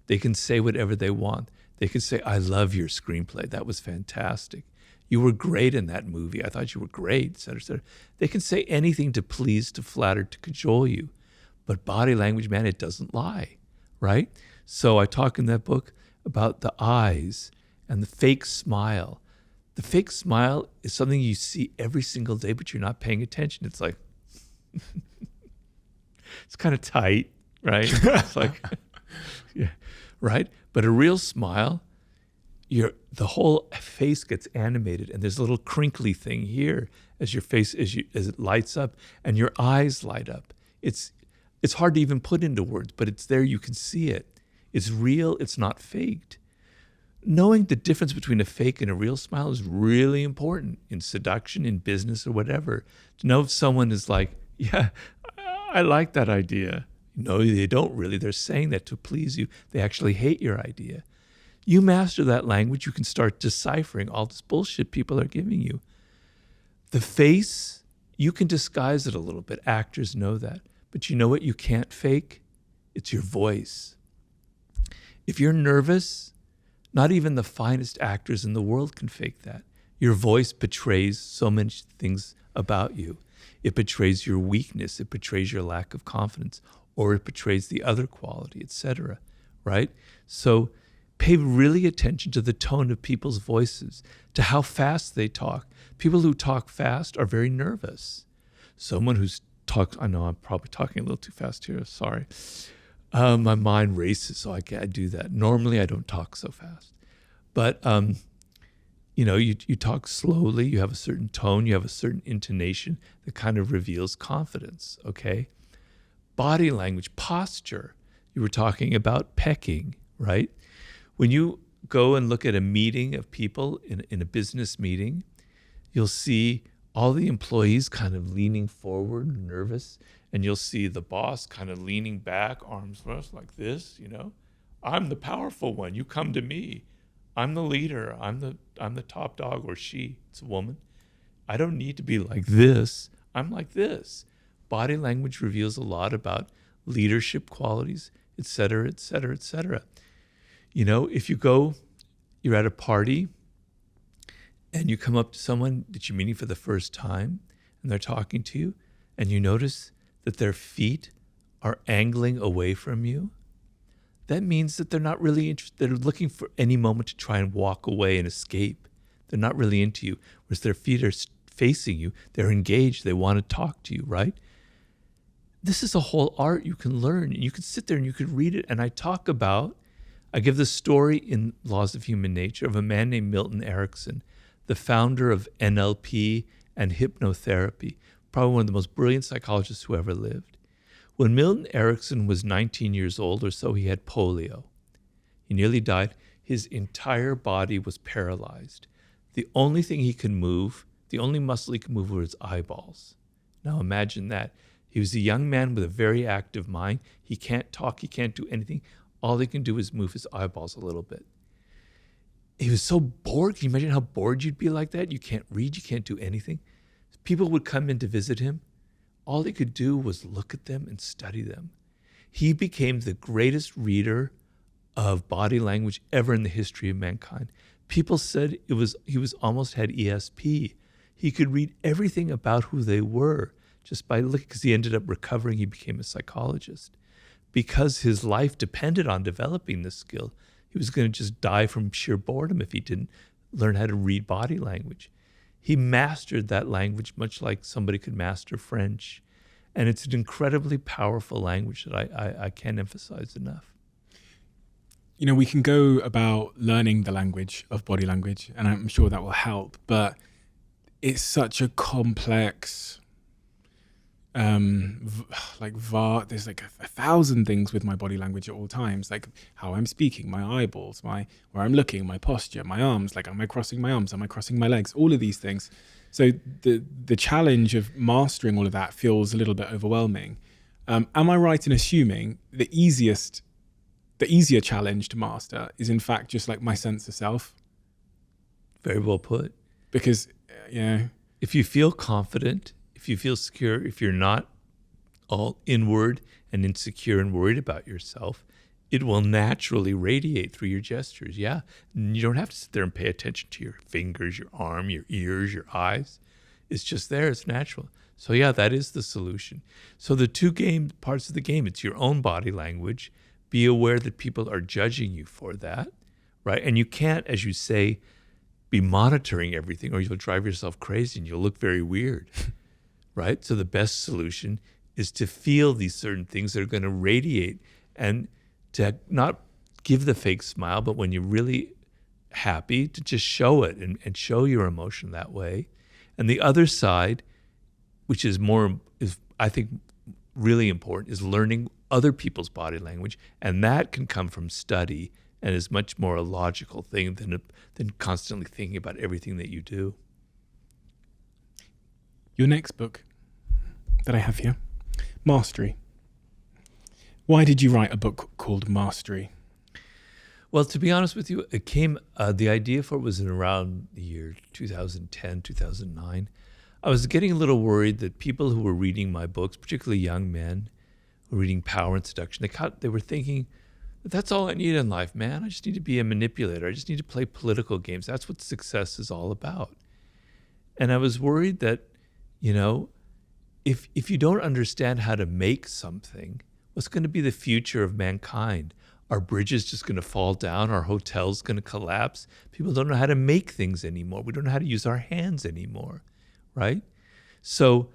They can say whatever they want. They can say, I love your screenplay. That was fantastic. You were great in that movie. I thought you were great, et cetera, et cetera. They can say anything to please, to flatter, to cajole you. But body language, man, it doesn't lie, right? So I talk in that book about the eyes and the fake smile. The fake smile is something you see every single day, but you're not paying attention. It's like, it's kind of tight, right? It's like, yeah, right? But a real smile, the whole face gets animated, and there's a little crinkly thing here as your face as it lights up, and your eyes light up. It's hard to even put into words, but it's there. You can see it. It's real. It's not faked. Knowing the difference between a fake and a real smile is really important in seduction, in business, or whatever. To know if someone is like, yeah, I like that idea. No, they don't really. They're saying that to please you. They actually hate your idea. You master that language, you can start deciphering all this bullshit people are giving you. The face, you can disguise it a little bit. Actors know that. But you know what you can't fake? It's your voice. If you're nervous, not even the finest actors in the world can fake that. Your voice betrays so many things about you. It betrays your weakness. It betrays your lack of confidence, or it betrays the other quality, etc. Right? So pay really attention to the tone of people's voices, to how fast they talk. People who talk fast are very nervous. Someone who's I know I'm probably talking a little too fast here. Sorry. My mind races, so I can't do that. Normally, I don't talk so fast. But, you talk slowly. You have a certain tone. You have a certain intonation that kind of reveals confidence, okay? Body language, posture. You were talking about pecking, right? When you go and look at a meeting of people in a business meeting, you'll see all the employees kind of leaning forward, nervous, and you'll see the boss kind of leaning back, arms crossed like this, I'm the powerful one. You come to me. I'm the leader. I'm the top dog, or she. It's a woman. I don't need to be like this. I'm like this. Body language reveals a lot about leadership qualities, et cetera, et cetera, et cetera. If you're at a party and you come up to someone that you're meeting for the first time and they're talking to you, and you notice that their feet are angling away from you, that means that they're not really interested. They're looking for any moment to try and walk away and escape. They're not really into you. Whereas their feet are facing you, they're engaged, they want to talk to you, right? This is a whole art you can learn. You can sit there and you can read it. And I give the story in Laws of Human Nature of a man named Milton Erickson, the founder of NLP and hypnotherapy, probably one of the most brilliant psychologists who ever lived. When Milton Erickson was 19 years old or so, he had polio. He nearly died. His entire body was paralyzed. The only thing he could move, the only muscle he could move were his eyeballs. Now imagine that. He was a young man with a very active mind. He can't talk, he can't do anything. All he can do is move his eyeballs a little bit. He was so bored. Can you imagine how bored you'd be like that? You can't read, you can't do anything. People would come in to visit him. All he could do was look at them and study them. He became the greatest reader of body language ever in the history of mankind. People said he was almost had ESP. He could read everything about who they were just by looking, because he ended up recovering. He became a psychologist. Because his life depended on developing this skill, he was going to just die from sheer boredom if he didn't learn how to read body language. He mastered that language much like somebody could master French. And it's an incredibly powerful language that I can't emphasize enough. You know, we can go about learning the language of body language, and I'm sure that will help, but it's such a complex, there's like a thousand things with my body language at all times, like how I'm speaking, my eyeballs, where I'm looking, my posture, my arms, like am I crossing my arms, am I crossing my legs, all of these things. So the challenge of mastering all of that feels a little bit overwhelming. Am I right in assuming the easier challenge to master is in fact just like my sense of self? Very well put. Because, if you feel confident, if you feel secure, if you're not all inward and insecure and worried about yourself, it will naturally radiate through your gestures. Yeah. You don't have to sit there and pay attention to your fingers, your arm, your ears, your eyes. It's just there. It's natural. So yeah, that is the solution. So the two parts of the game, it's your own body language. Be aware that people are judging you for that, right? And you can't, as you say, be monitoring everything or you'll drive yourself crazy and you'll look very weird, right? So the best solution is to feel these certain things that are going to radiate and to not give the fake smile, but when you're really happy, to just show it and show your emotion that way. And the other side, which is I think really important, is learning other people's body language. And that can come from study and is much more a logical thing than constantly thinking about everything that you do. Your next book that I have here, Mastery. Why did you write a book called Mastery? Well, to be honest with you, it came, the idea for it was in around the year 2010, 2009. I was getting a little worried that people who were reading my books, particularly young men who were reading Power and Seduction, they were thinking, that's all I need in life, man. I just need to be a manipulator. I just need to play political games. That's what success is all about. And I was worried that, if you don't understand how to make something, what's going to be the future of mankind? Are bridges just going to fall down? Are hotels going to collapse? People don't know how to make things anymore. We don't know how to use our hands anymore, right? So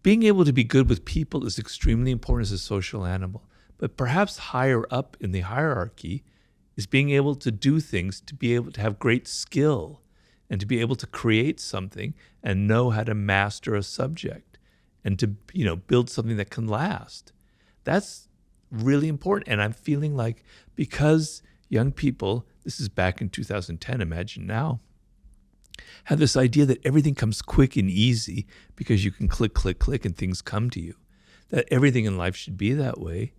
being able to be good with people is extremely important as a social animal. But perhaps higher up in the hierarchy is being able to do things, to be able to have great skill and to be able to create something and know how to master a subject and to, build something that can last. That's really important. And I'm feeling like because young people, this is back in 2010, imagine now, have this idea that everything comes quick and easy because you can click, click, click and things come to you, that everything in life should be that way,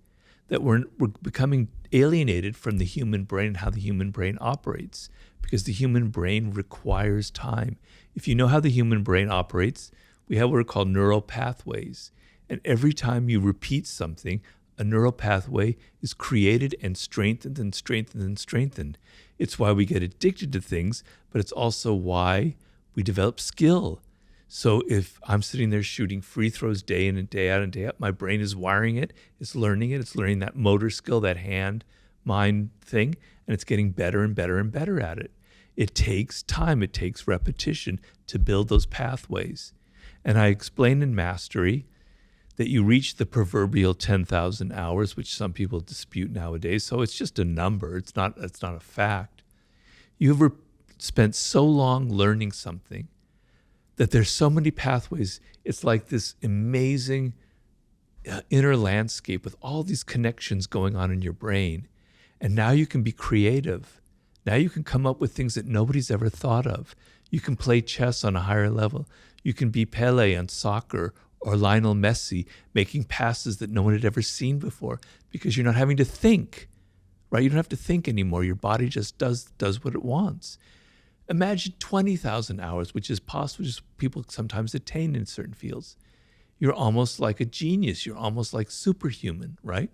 that we're becoming alienated from the human brain and how the human brain operates, because the human brain requires time. If you know how the human brain operates, we have what are called neural pathways. And every time you repeat something, a neural pathway is created and strengthened and strengthened and strengthened. It's why we get addicted to things, but it's also why we develop skill. So if I'm sitting there shooting free throws day in and day out and day out, my brain is wiring it, it's learning that motor skill, that hand-mind thing, and it's getting better and better and better at it. It takes time, it takes repetition to build those pathways. And I explain in Mastery that you reach the proverbial 10,000 hours, which some people dispute nowadays. So it's just a number, it's not a fact. You've spent so long learning something that there's so many pathways. It's like this amazing inner landscape with all these connections going on in your brain. And now you can be creative. Now you can come up with things that nobody's ever thought of. You can play chess on a higher level. You can be Pele on soccer or Lionel Messi making passes that no one had ever seen before because you're not having to think, right? You don't have to think anymore. Your body just does what it wants. Imagine 20,000 hours, which is possible, just people sometimes attain in certain fields. You're almost like a genius. You're almost like superhuman, right?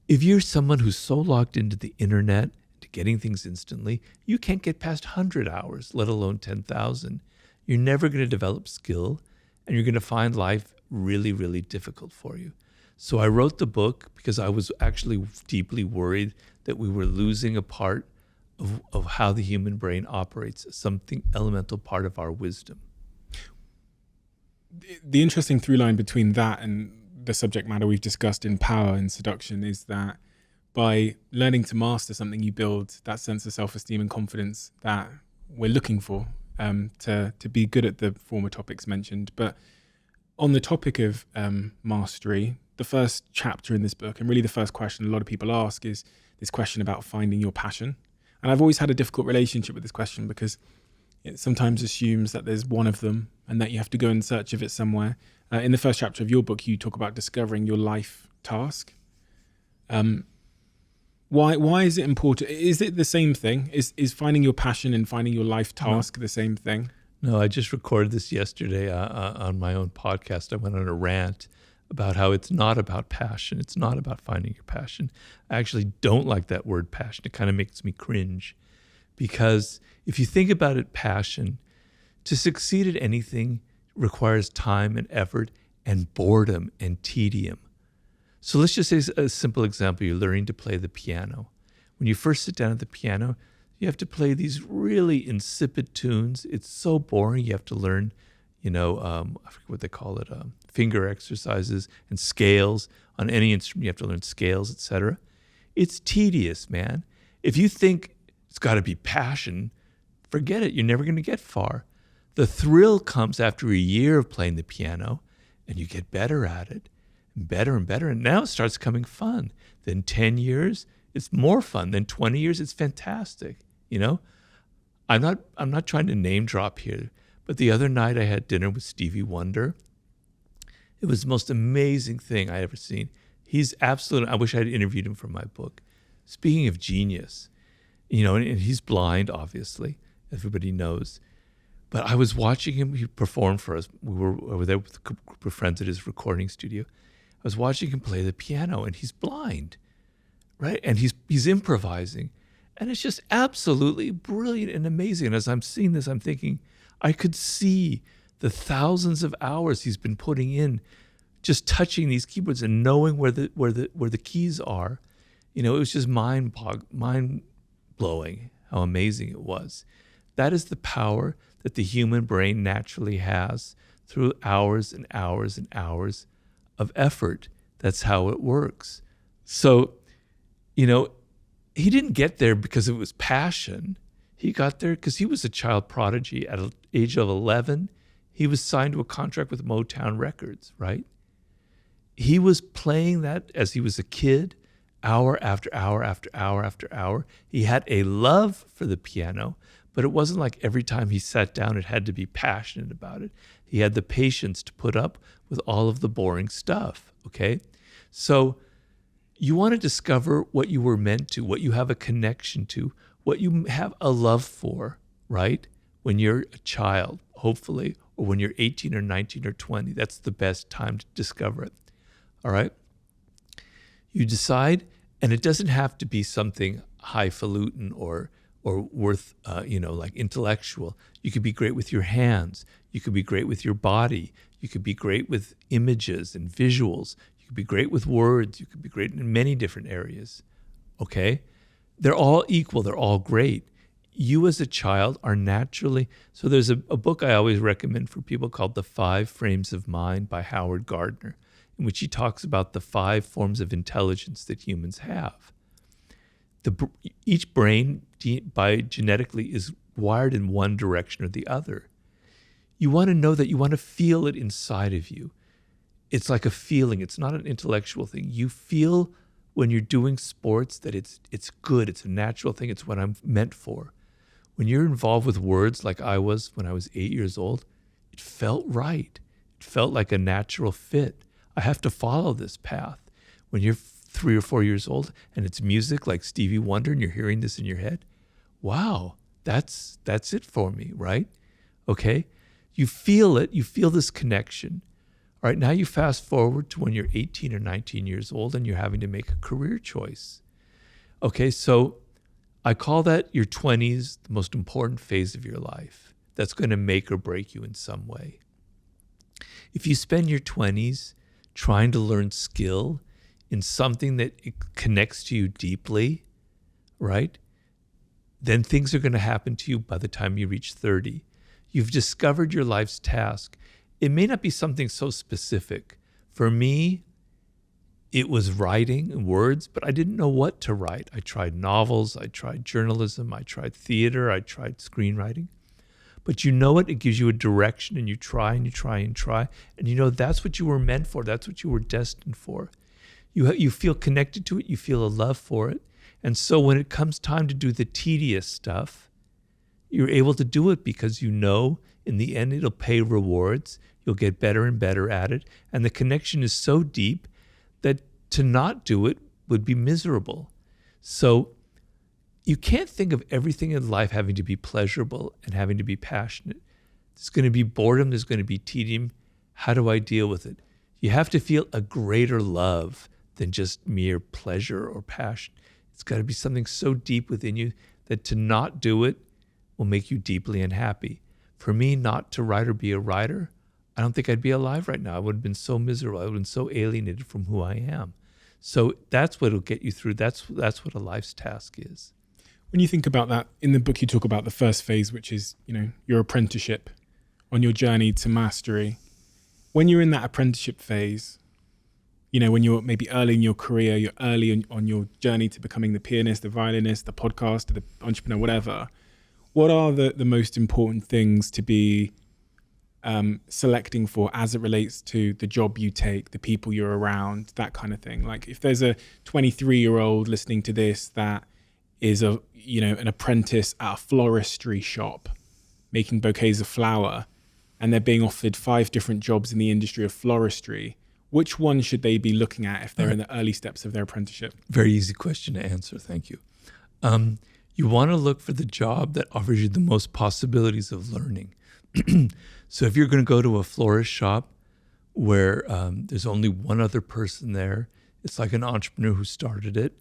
If you're someone who's so locked into the internet, to getting things instantly, you can't get past 100 hours, let alone 10,000. You're never going to develop skill, and you're going to find life really, really difficult for you. So I wrote the book because I was actually deeply worried that we were losing a part of how the human brain operates, something elemental part of our wisdom. The interesting through line between that and the subject matter we've discussed in Power and Seduction is that by learning to master something, you build that sense of self-esteem and confidence that we're looking for to be good at the former topics mentioned. But on the topic of mastery, the first chapter in this book, and really the first question a lot of people ask, is this question about finding your passion. And I've always had a difficult relationship with this question because it sometimes assumes that there's one of them and that you have to go in search of it somewhere. In the first chapter of your book, you talk about discovering your life task. Why is it important? Is it the same thing? Is finding your passion and finding your life task the same thing? No, I just recorded this yesterday on my own podcast. I went on a rant about how it's not about passion. It's not about finding your passion. I actually don't like that word passion. It kind of makes me cringe because if you think about it, passion, to succeed at anything requires time and effort and boredom and tedium. So let's just say a simple example. You're learning to play the piano. When you first sit down at the piano, you have to play these really insipid tunes. It's so boring. You have to learn, I forget what they call it, finger exercises and scales. On any instrument, you have to learn scales, etc. It's tedious, man. If you think it's got to be passion, forget it. You're never going to get far. The thrill comes after a year of playing the piano, and you get better at it, and better and better, and now it starts becoming fun. Then 10 years, it's more fun. Then 20 years, it's fantastic. I'm not trying to name drop here, but the other night I had dinner with Stevie Wonder. It was the most amazing thing I ever seen. He's absolute. I wish I had interviewed him for my book. Speaking of genius, and he's blind, obviously, everybody knows. But I was watching him. He performed for us. We were over there with a group of friends at his recording studio. I was watching him play the piano, and he's blind, right? And he's improvising, and it's just absolutely brilliant and amazing. And as I'm seeing this, I'm thinking, I could see the thousands of hours he's been putting in, just touching these keyboards and knowing where the keys are. It was just mind blowing how amazing it was. That is the power that the human brain naturally has through hours and hours and hours of effort. That's how it works. So, he didn't get there because it was passion. He got there because he was a child prodigy. At the age of 11, he was signed to a contract with Motown Records, right? He was playing that as he was a kid, hour after hour after hour after hour. He had a love for the piano, but it wasn't like every time he sat down, it had to be passionate about it. He had the patience to put up with all of the boring stuff, okay? So you want to discover what you were meant to, what you have a connection to, what you have a love for, right? When you're a child, hopefully, or when you're 18 or 19 or 20, that's the best time to discover it, all right? You decide, and it doesn't have to be something highfalutin or or worth, like intellectual. You could be great with your hands. You could be great with your body. You could be great with images and visuals. You could be great with words. You could be great in many different areas. Okay? They're all equal. They're all great. You as a child are naturally, so there's a book I always recommend for people called The 5 Frames of Mind by Howard Gardner, in which he talks about the 5 forms of intelligence that humans have. Each brain genetically is wired in one direction or the other. You want to know that, you want to feel it inside of you. It's like a feeling. It's not an intellectual thing. You feel when you're doing sports that it's good. It's a natural thing. It's what I'm meant for. When you're involved with words like I was when I was 8 years old, it felt right. It felt like a natural fit. I have to follow this path. When you're 3 or 4 years old and it's music like Stevie Wonder and you're hearing this in your head, wow, that's it for me, right? Okay? You feel it. You feel this connection. All right, now you fast forward to when you're 18 or 19 years old and you're having to make a career choice. Okay, so I call that your 20s, the most important phase of your life. That's going to make or break you in some way. If you spend your 20s trying to learn skill in something that it connects to you deeply, right? Then things are going to happen to you by the time you reach 30. You've discovered your life's task. It may not be something so specific. For me, it was writing and words, but I didn't know what to write. I tried novels, I tried journalism, I tried theater, I tried screenwriting. But you know what? It gives you a direction, and you try and you try and try. And you know that's what you were meant for. That's what you were destined for. You feel connected to it. You feel a love for it. And so when it comes time to do the tedious stuff, you're able to do it because you know in the end it'll pay rewards. You'll get better and better at it. And the connection is so deep that to not do it would be miserable. So you can't think of everything in life having to be pleasurable and having to be passionate. There's going to be boredom. There's going to be tedium. How do I deal with it? You have to feel a greater love than just mere pleasure or passion. It's got to be something so deep within you that to not do it will make you deeply unhappy. For me, not to write or be a writer, I don't think I'd be alive right now. I would have been so miserable. I would have been so alienated from who I am. So that's what will get you through. That's what a life's task is. When you think about that, in the book you talk about the first phase, which is, your apprenticeship on your journey to mastery. When you're in that apprenticeship phase, when you're maybe early in your career, you're early on your journey to becoming the pianist, the violinist, the podcaster, the entrepreneur, whatever. What are the most important things to be selecting for as it relates to the job you take, the people you're around, that kind of thing? Like if there's a 23-year-old listening to this that is an apprentice at a floristry shop making bouquets of flower, and they're being offered 5 different jobs in the industry of floristry, which one should they be looking at if they're in the early steps of their apprenticeship? Very easy question to answer. Thank you. You want to look for the job that offers you the most possibilities of learning. So if you're going to go to a florist shop where there's only one other person there, it's like an entrepreneur who started it,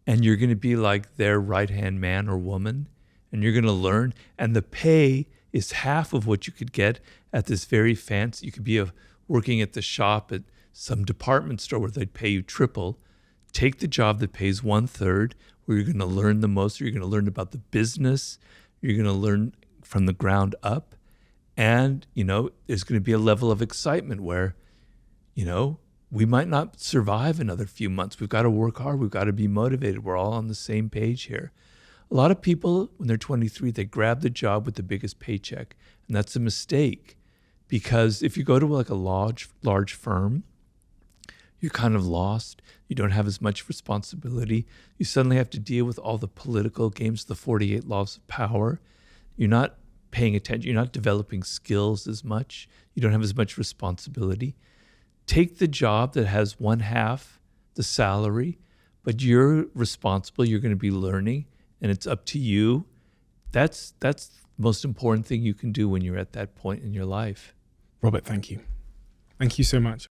and you're going to be like their right-hand man or woman, and you're going to learn, and the pay is half of what you could get at this very fancy. You could be working at the shop at some department store where they'd pay you triple. Take the job that pays 1/3, where you're going to learn the most, or you're going to learn about the business, you're going to learn from the ground up, and, there's going to be a level of excitement where, we might not survive another few months. We've got to work hard. We've got to be motivated. We're all on the same page here. A lot of people, when they're 23, they grab the job with the biggest paycheck, and that's a mistake, because if you go to like a large firm, you're kind of lost. You don't have as much responsibility. You suddenly have to deal with all the political games, the 48 laws of power. You're not paying attention. You're not developing skills as much. You don't have as much responsibility. Take the job that has 1/2 the salary, but you're responsible. You're going to be learning, and it's up to you. That's the most important thing you can do when you're at that point in your life. Robert, thank you. Thank you so much.